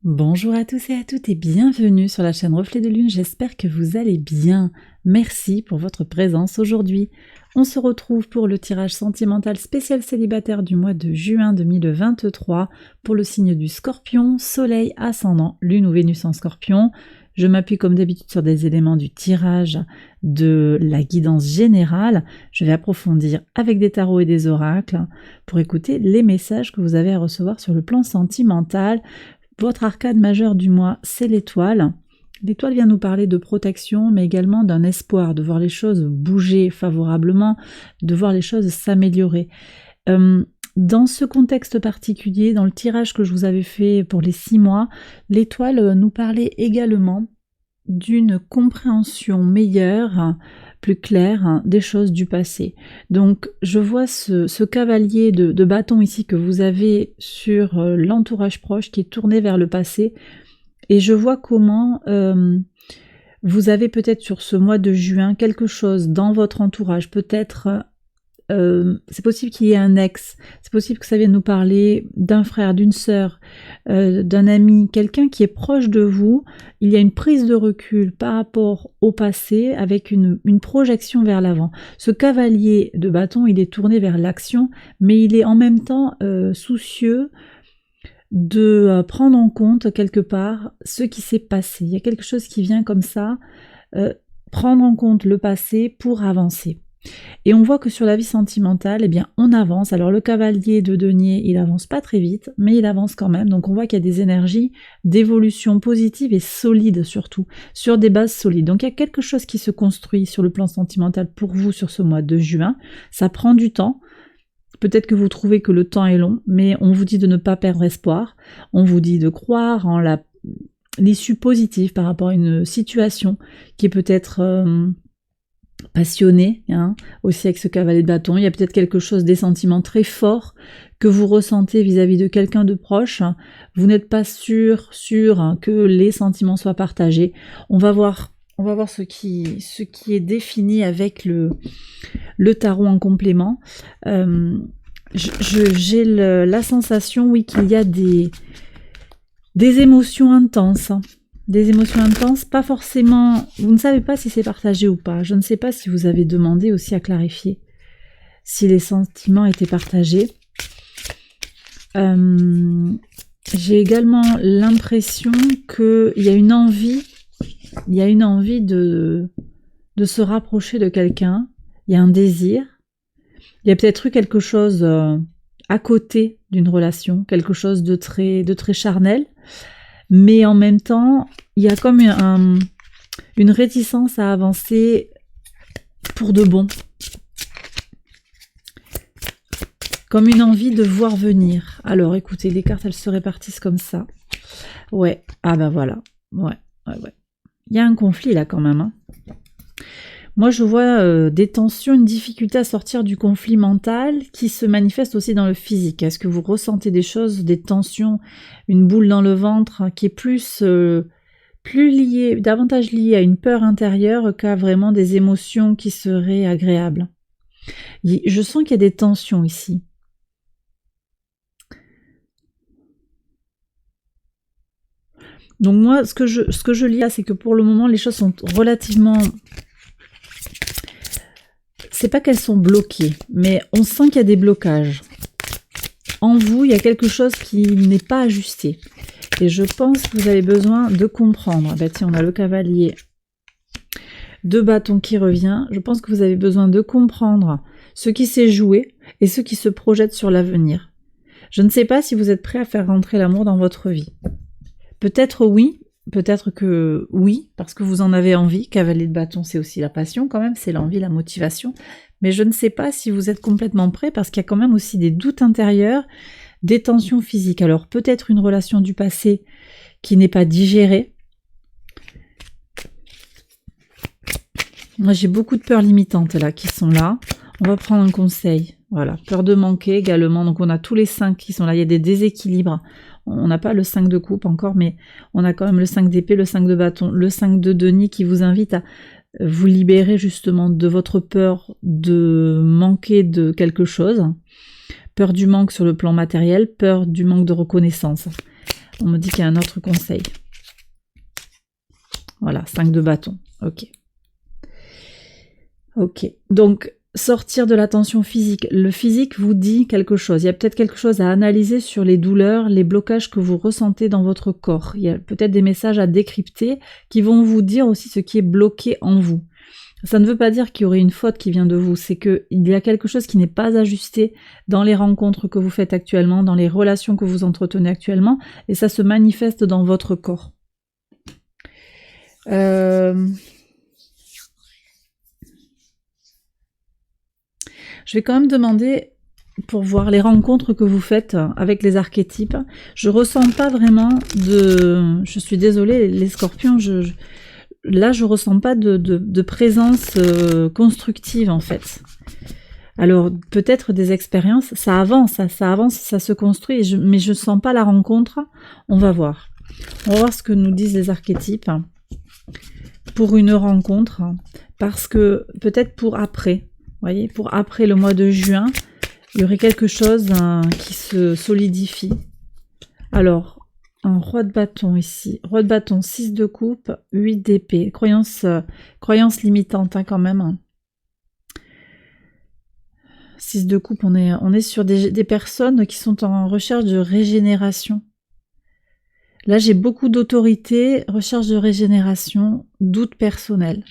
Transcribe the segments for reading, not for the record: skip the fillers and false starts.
Bonjour à tous et à toutes et bienvenue sur la chaîne Reflet de Lune, j'espère que vous allez bien. Merci pour votre présence aujourd'hui. On se retrouve pour le tirage sentimental spécial célibataire du mois de juin 2023 pour le signe du Scorpion, Soleil, Ascendant, Lune ou Vénus en Scorpion. Je m'appuie comme d'habitude sur des éléments du tirage de la guidance générale. Je vais approfondir avec des tarots et des oracles pour écouter les messages que vous avez à recevoir sur le plan sentimental. Votre arcane majeur du mois, c'est l'étoile. L'étoile vient nous parler de protection, mais également d'un espoir, de voir les choses bouger favorablement, de voir les choses s'améliorer. Dans ce contexte particulier, dans le tirage que je vous avais fait pour les 6 mois, l'étoile nous parlait également d'une compréhension meilleure, plus claire des choses du passé. Donc je vois ce cavalier de bâton ici que vous avez sur l'entourage proche qui est tourné vers le passé, et je vois comment vous avez peut-être sur ce mois de juin quelque chose dans votre entourage, peut-être c'est possible qu'il y ait un ex, c'est possible que ça vienne nous parler d'un frère, d'une sœur, d'un ami, quelqu'un qui est proche de vous. Il y a une prise de recul par rapport au passé avec une projection vers l'avant. Ce cavalier de bâton, il est tourné vers l'action, mais il est en même temps soucieux de prendre en compte quelque part ce qui s'est passé. Il y a quelque chose qui vient comme ça, prendre en compte le passé pour avancer. Et on voit que sur la vie sentimentale, eh bien, on avance. Alors le cavalier de denier, il avance pas très vite, mais il avance quand même. Donc on voit qu'il y a des énergies d'évolution positive et solide surtout, sur des bases solides. Donc il y a quelque chose qui se construit sur le plan sentimental pour vous sur ce mois de juin. Ça prend du temps. Peut-être que vous trouvez que le temps est long, mais on vous dit de ne pas perdre espoir. On vous dit de croire en l'issue positive par rapport à une situation qui est peut-être passionné, aussi avec ce cavalier de bâton. Il y a peut-être quelque chose, des sentiments très forts que vous ressentez vis-à-vis de quelqu'un de proche. Vous n'êtes pas sûr que les sentiments soient partagés. On va voir ce qui est défini avec le tarot en complément. J'ai la sensation, oui, qu'il y a des émotions intenses. Des émotions intenses, pas forcément... Vous ne savez pas si c'est partagé ou pas. Je ne sais pas si vous avez demandé aussi à clarifier si les sentiments étaient partagés. J'ai également l'impression qu'il y a une envie... de se rapprocher de quelqu'un. Il y a un désir. Il y a peut-être eu quelque chose à côté d'une relation, quelque chose de très charnel. Mais en même temps, il y a comme une réticence à avancer pour de bon. Comme une envie de voir venir. Alors écoutez, les cartes, elles se répartissent comme ça. Ouais, ah bah voilà. Ouais. Il y a un conflit là quand même. Moi je vois des tensions, une difficulté à sortir du conflit mental qui se manifeste aussi dans le physique. Est-ce que vous ressentez des choses, des tensions, une boule dans le ventre qui est plus liée, davantage liée à une peur intérieure qu'à vraiment des émotions qui seraient agréables? Je sens qu'il y a des tensions ici. Donc moi, ce que je lis là, c'est que pour le moment, les choses sont relativement... C'est pas qu'elles sont bloquées, mais on sent qu'il y a des blocages. En vous, il y a quelque chose qui n'est pas ajusté. Et je pense que vous avez besoin de comprendre. Ben tiens, on a le cavalier de bâton qui revient. Je pense que vous avez besoin de comprendre ce qui s'est joué et ce qui se projette sur l'avenir. Je ne sais pas si vous êtes prêt à faire rentrer l'amour dans votre vie. Peut-être oui. Peut-être que oui, parce que vous en avez envie. Cavalier de bâton, c'est aussi la passion quand même, c'est l'envie, la motivation. Mais je ne sais pas si vous êtes complètement prêt, parce qu'il y a quand même aussi des doutes intérieurs, des tensions physiques. Alors peut-être une relation du passé qui n'est pas digérée. Moi j'ai beaucoup de peurs limitantes là, qui sont là. On va prendre un conseil. Voilà, peur de manquer également. Donc on a tous les 5 qui sont là, il y a des déséquilibres. On n'a pas le 5 de coupe encore, mais on a quand même le 5 d'épée, le 5 de bâton, le 5 de denier qui vous invite à vous libérer justement de votre peur de manquer de quelque chose. Peur du manque sur le plan matériel, peur du manque de reconnaissance. On me dit qu'il y a un autre conseil. Voilà, 5 de bâton. Ok. Ok. Donc, sortir de la tension physique. Le physique vous dit quelque chose. Il y a peut-être quelque chose à analyser sur les douleurs, les blocages que vous ressentez dans votre corps. Il y a peut-être des messages à décrypter qui vont vous dire aussi ce qui est bloqué en vous. Ça ne veut pas dire qu'il y aurait une faute qui vient de vous, c'est qu'il y a quelque chose qui n'est pas ajusté dans les rencontres que vous faites actuellement, dans les relations que vous entretenez actuellement, et ça se manifeste dans votre corps. Je vais quand même demander, pour voir les rencontres que vous faites avec les archétypes, je ressens pas vraiment de... Je suis désolée, les scorpions, là, je ressens pas de présence constructive, en fait. Alors, peut-être des expériences, ça avance, ça se construit, mais je sens pas la rencontre. On va voir. On va voir ce que nous disent les archétypes pour une rencontre, parce que peut-être pour après, vous voyez, pour après le mois de juin, il y aurait quelque chose qui se solidifie. Alors, un roi de bâton ici. Roi de bâton, 6 de coupe, 8 d'épée. Croyance limitante quand même. 6 de coupe, on est sur des personnes qui sont en recherche de régénération. Là, j'ai beaucoup d'autorité, recherche de régénération, doute personnel.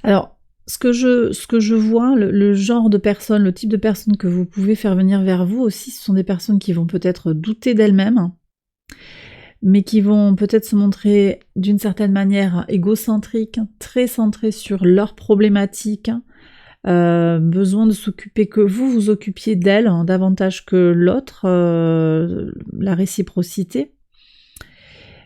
Alors, ce que je vois, le genre de personnes, le type de personnes que vous pouvez faire venir vers vous aussi, ce sont des personnes qui vont peut-être douter d'elles-mêmes, mais qui vont peut-être se montrer d'une certaine manière égocentriques, très centrées sur leurs problématiques, besoin de s'occuper, que vous vous occupiez d'elles davantage que l'autre, la réciprocité,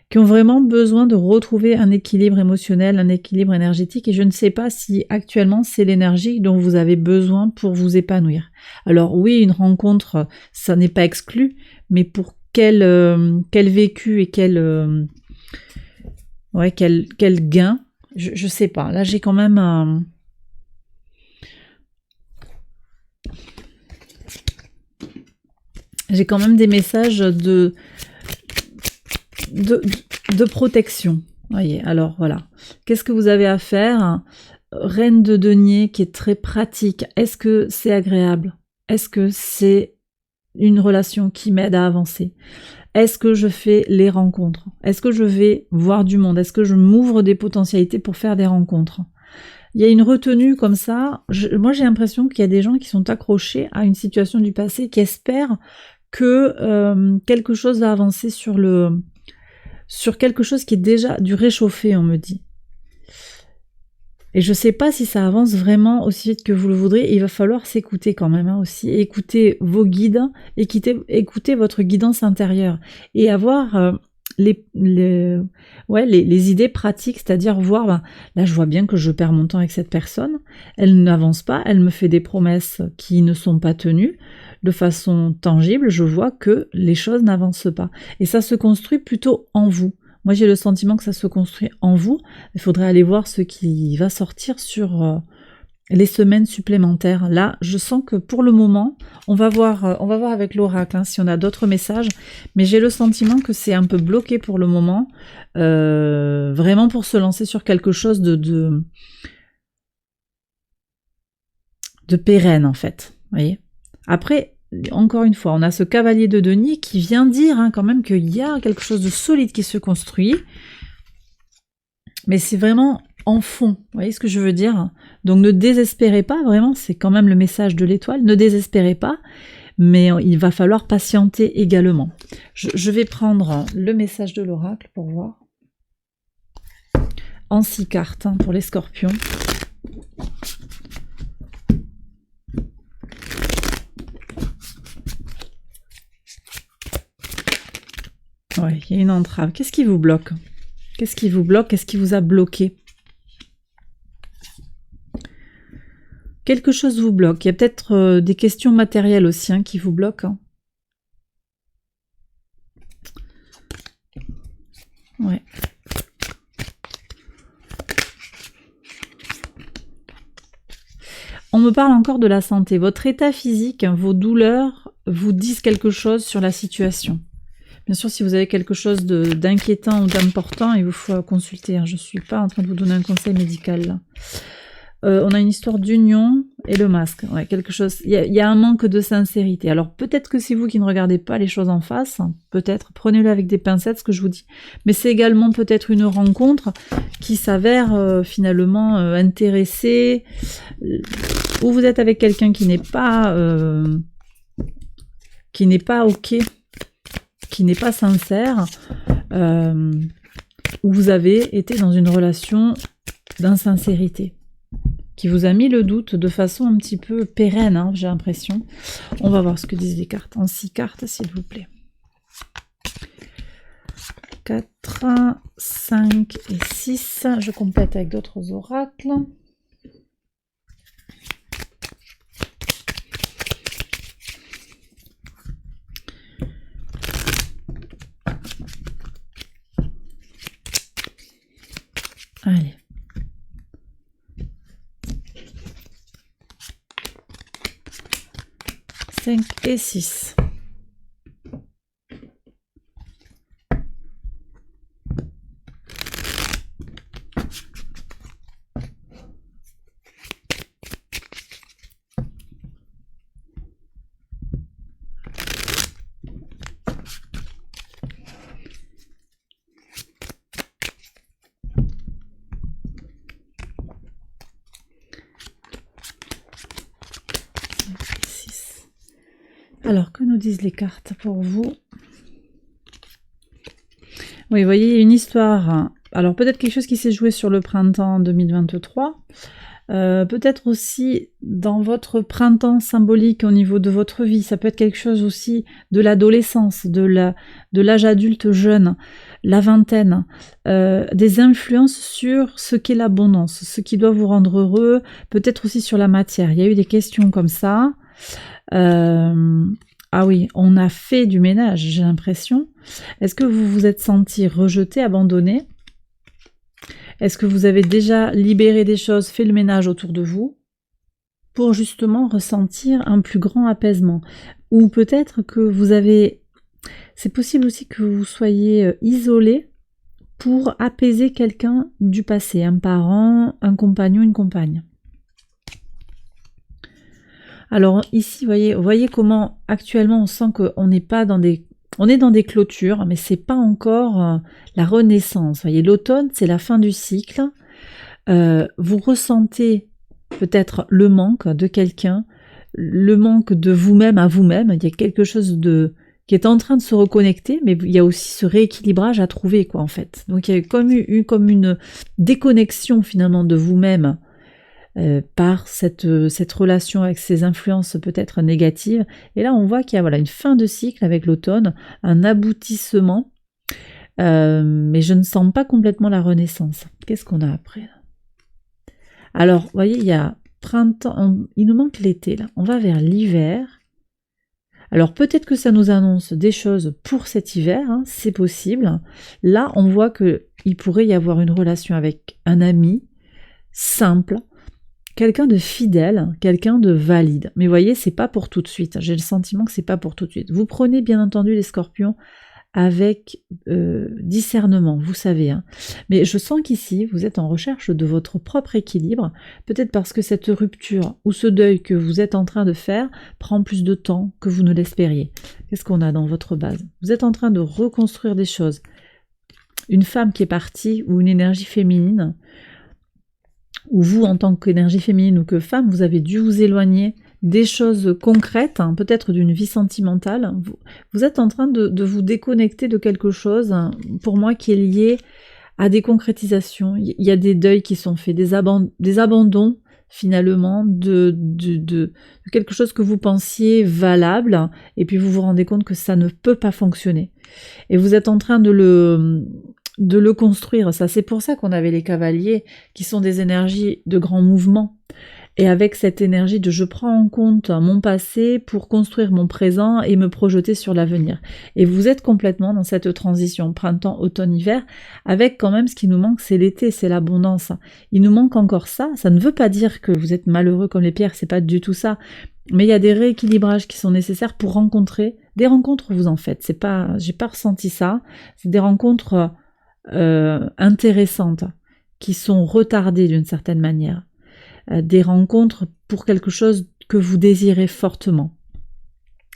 qui ont vraiment besoin de retrouver un équilibre émotionnel, un équilibre énergétique, et je ne sais pas si actuellement c'est l'énergie dont vous avez besoin pour vous épanouir. Alors oui, une rencontre, ça n'est pas exclu, mais pour quel vécu et quel gain, je sais pas. Là j'ai quand même des messages de protection. Voyez, alors voilà. Qu'est-ce que vous avez à faire? Reine de denier qui est très pratique. Est-ce que c'est agréable? Est-ce que c'est une relation qui m'aide à avancer? Est-ce que je fais les rencontres? Est-ce que je vais voir du monde? Est-ce que je m'ouvre des potentialités pour faire des rencontres? Il y a une retenue comme ça. Moi, j'ai l'impression qu'il y a des gens qui sont accrochés à une situation du passé, qui espèrent que quelque chose va avancer sur quelque chose qui est déjà du réchauffé, on me dit. Et je sais pas si ça avance vraiment aussi vite que vous le voudrez. Il va falloir s'écouter quand même aussi. Écouter vos guides, écouter votre guidance intérieure et avoir les idées pratiques, c'est-à-dire voir, là je vois bien que je perds mon temps avec cette personne, elle n'avance pas, elle me fait des promesses qui ne sont pas tenues, de façon tangible, je vois que les choses n'avancent pas. Et ça se construit plutôt en vous. Moi j'ai le sentiment que ça se construit en vous, il faudrait aller voir ce qui va sortir sur les semaines supplémentaires. Là, je sens que pour le moment, on va voir avec l'oracle si on a d'autres messages, mais j'ai le sentiment que c'est un peu bloqué pour le moment, vraiment pour se lancer sur quelque chose de pérenne en fait. Vous voyez. Après, encore une fois, on a ce cavalier de denier qui vient dire quand même qu'il y a quelque chose de solide qui se construit, mais c'est vraiment en fond, vous voyez ce que je veux dire? Donc ne désespérez pas, vraiment, c'est quand même le message de l'étoile, ne désespérez pas, mais il va falloir patienter également. Je vais prendre le message de l'oracle pour voir. En 6 cartes pour les scorpions. Ouais, il y a une entrave. Qu'est-ce qui vous bloque? Qu'est-ce qui vous bloque? Qu'est-ce qui vous a bloqué? Quelque chose vous bloque. Il y a peut-être des questions matérielles aussi qui vous bloquent. Ouais. on me parle encore de la santé. Votre état physique, vos douleurs vous disent quelque chose sur la situation. Bien sûr, si vous avez quelque chose d'inquiétant ou d'important, il vous faut consulter. Je ne suis pas en train de vous donner un conseil médical là. On a une histoire d'union et le masque. Ouais, quelque chose. Il y a un manque de sincérité. Alors peut-être que c'est vous qui ne regardez pas les choses en face. Peut-être. Prenez-le avec des pincettes, ce que je vous dis. Mais c'est également peut-être une rencontre qui s'avère finalement intéressée. Ou vous êtes avec quelqu'un qui n'est pas ok, qui n'est pas sincère. Ou vous avez été dans une relation d'insincérité, qui vous a mis le doute de façon un petit peu pérenne, hein, j'ai l'impression. On va voir ce que disent les cartes. En 6 cartes, s'il vous plaît. 4, 5 et 6. Je complète avec d'autres oracles. Allez. 5 et 6. Alors, que nous disent les cartes pour vous? Oui, vous voyez, il y a une histoire. Alors, peut-être quelque chose qui s'est joué sur le printemps 2023. Peut-être aussi dans votre printemps symbolique au niveau de votre vie. Ça peut être quelque chose aussi de l'adolescence, de l'âge adulte jeune, la vingtaine. Des influences sur ce qu'est l'abondance, ce qui doit vous rendre heureux. Peut-être aussi sur la matière. Il y a eu des questions comme ça. Ah oui, on a fait du ménage, j'ai l'impression. Est-ce que vous vous êtes senti rejeté, abandonné? Est-ce que vous avez déjà libéré des choses, fait le ménage autour de vous pour justement ressentir un plus grand apaisement? Ou peut-être que vous avez... C'est possible aussi que vous soyez isolé pour apaiser quelqu'un du passé, un parent, un compagnon, une compagne. Alors ici, vous voyez comment actuellement on sent qu'on n'est pas dans des... On est dans des clôtures, mais c'est pas encore la renaissance. Vous voyez, l'automne, c'est la fin du cycle. Vous ressentez peut-être le manque de quelqu'un, le manque de vous-même à vous-même. Il y a quelque chose qui est en train de se reconnecter, mais il y a aussi ce rééquilibrage à trouver, quoi, en fait. Donc il y a eu comme une déconnexion finalement de vous-même. Par cette relation avec ces influences peut-être négatives. Et là, on voit qu'il y a une fin de cycle avec l'automne, un aboutissement, mais je ne sens pas complètement la renaissance. Qu'est-ce qu'on a après là? Alors, vous voyez, il y a printemps, il nous manque l'été, là. On va vers l'hiver. Alors, peut-être que ça nous annonce des choses pour cet hiver, hein, c'est possible. Là, on voit qu'il pourrait y avoir une relation avec un ami, simple, quelqu'un de fidèle, quelqu'un de valide. Mais vous voyez, c'est pas pour tout de suite. J'ai le sentiment que c'est pas pour tout de suite. Vous prenez bien entendu les scorpions avec discernement, vous savez. Hein. Mais je sens qu'ici, vous êtes en recherche de votre propre équilibre, peut-être parce que cette rupture ou ce deuil que vous êtes en train de faire prend plus de temps que vous ne l'espériez. Qu'est-ce qu'on a dans votre base? Vous êtes en train de reconstruire des choses. Une femme qui est partie ou une énergie féminine, ou vous, en tant qu'énergie féminine ou que femme, vous avez dû vous éloigner des choses concrètes, hein, peut-être d'une vie sentimentale. Vous êtes en train de vous déconnecter de quelque chose, hein, pour moi, qui est lié à des concrétisations. Il y a des deuils qui sont faits, des abandons, finalement, de quelque chose que vous pensiez valable, et puis vous vous rendez compte que ça ne peut pas fonctionner. Et vous êtes en train de le construire, ça. C'est pour ça qu'on avait les cavaliers, qui sont des énergies de grand mouvement. et avec cette énergie de je prends en compte mon passé pour construire mon présent et me projeter sur l'avenir. Et vous êtes complètement dans cette transition printemps, automne, hiver, avec quand même ce qui nous manque, c'est l'été, c'est l'abondance. Il nous manque encore ça. Ça ne veut pas dire que vous êtes malheureux comme les pierres, c'est pas du tout ça. Mais il y a des rééquilibrages qui sont nécessaires pour rencontrer. Des rencontres, vous en faites. C'est pas, j'ai pas ressenti ça. C'est des rencontres intéressantes qui sont retardées d'une certaine manière. Des rencontres pour quelque chose que vous désirez fortement.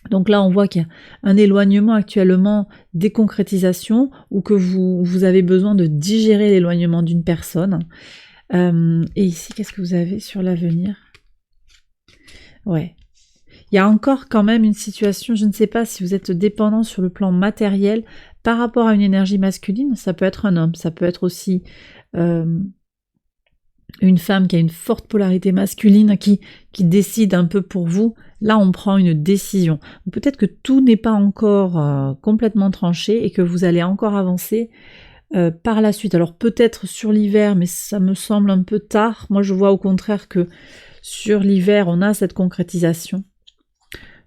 Donc là, on voit qu'il y a un éloignement actuellement, des concrétisations, ou que vous avez besoin de digérer l'éloignement d'une personne. Et ici, qu'est-ce que vous avez sur l'avenir? Ouais. Il y a encore quand même une situation, je ne sais pas si vous êtes dépendant sur le plan matériel par rapport à une énergie masculine, ça peut être un homme, ça peut être aussi une femme qui a une forte polarité masculine qui décide un peu pour vous. Là, on prend une décision. Peut-être que tout n'est pas encore complètement tranché et que vous allez encore avancer par la suite. Alors peut-être sur l'hiver, mais ça me semble un peu tard. Moi, je vois au contraire que sur l'hiver, on a cette concrétisation.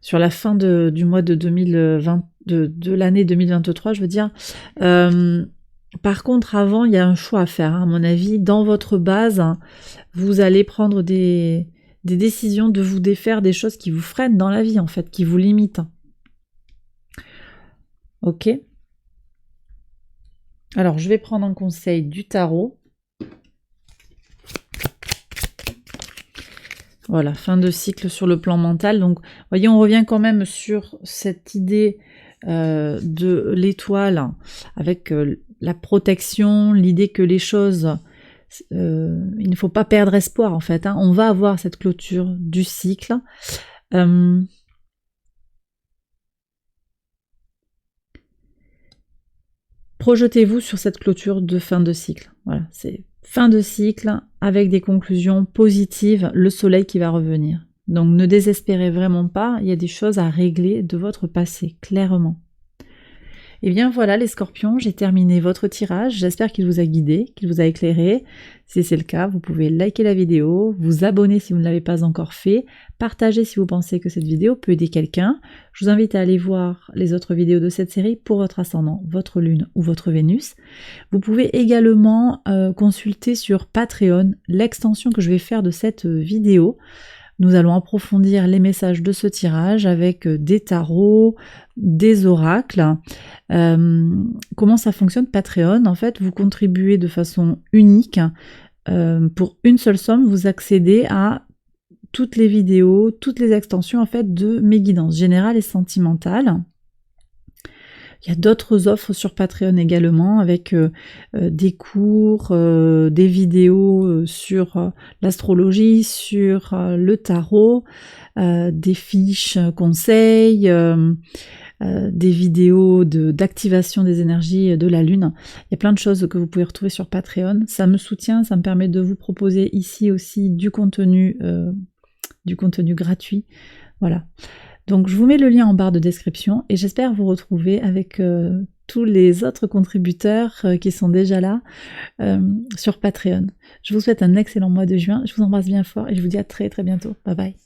Sur la fin du mois de 2020, de l'année 2023, je veux dire. Par contre, avant, il y a un choix à faire, hein, à mon avis. Dans votre base, vous allez prendre des décisions de vous défaire des choses qui vous freinent dans la vie, en fait, qui vous limitent. Ok. Alors, je vais prendre un conseil du tarot. Voilà, fin de cycle sur le plan mental. Donc, vous voyez, on revient quand même sur cette idée de l'étoile avec la protection, l'idée que les choses, il ne faut pas perdre espoir en fait. Hein. On va avoir cette clôture du cycle. Projetez-vous sur cette clôture de fin de cycle. Voilà, c'est fin de cycle avec des conclusions positives, le soleil qui va revenir. Donc ne désespérez vraiment pas, il y a des choses à régler de votre passé, clairement. Et bien voilà les scorpions, j'ai terminé votre tirage, j'espère qu'il vous a guidé, qu'il vous a éclairé. Si c'est le cas, vous pouvez liker la vidéo, vous abonner si vous ne l'avez pas encore fait, partager si vous pensez que cette vidéo peut aider quelqu'un. Je vous invite à aller voir les autres vidéos de cette série pour votre ascendant, votre lune ou votre Vénus. Vous pouvez également consulter sur Patreon l'extension que je vais faire de cette vidéo. Nous allons approfondir les messages de ce tirage avec des tarots, des oracles. Comment ça fonctionne Patreon? En fait, vous contribuez de façon unique. Pour une seule somme, vous accédez à toutes les vidéos, toutes les extensions en fait de mes guidances générales et sentimentales. Il y a d'autres offres sur Patreon également avec des cours, des vidéos sur l'astrologie, sur le tarot, des fiches conseils, des vidéos d'activation des énergies de la Lune. Il y a plein de choses que vous pouvez retrouver sur Patreon. Ça me soutient, ça me permet de vous proposer ici aussi du contenu gratuit. Voilà. Donc je vous mets le lien en barre de description et j'espère vous retrouver avec tous les autres contributeurs qui sont déjà là sur Patreon. Je vous souhaite un excellent mois de juin, je vous embrasse bien fort et je vous dis à très très bientôt. Bye bye.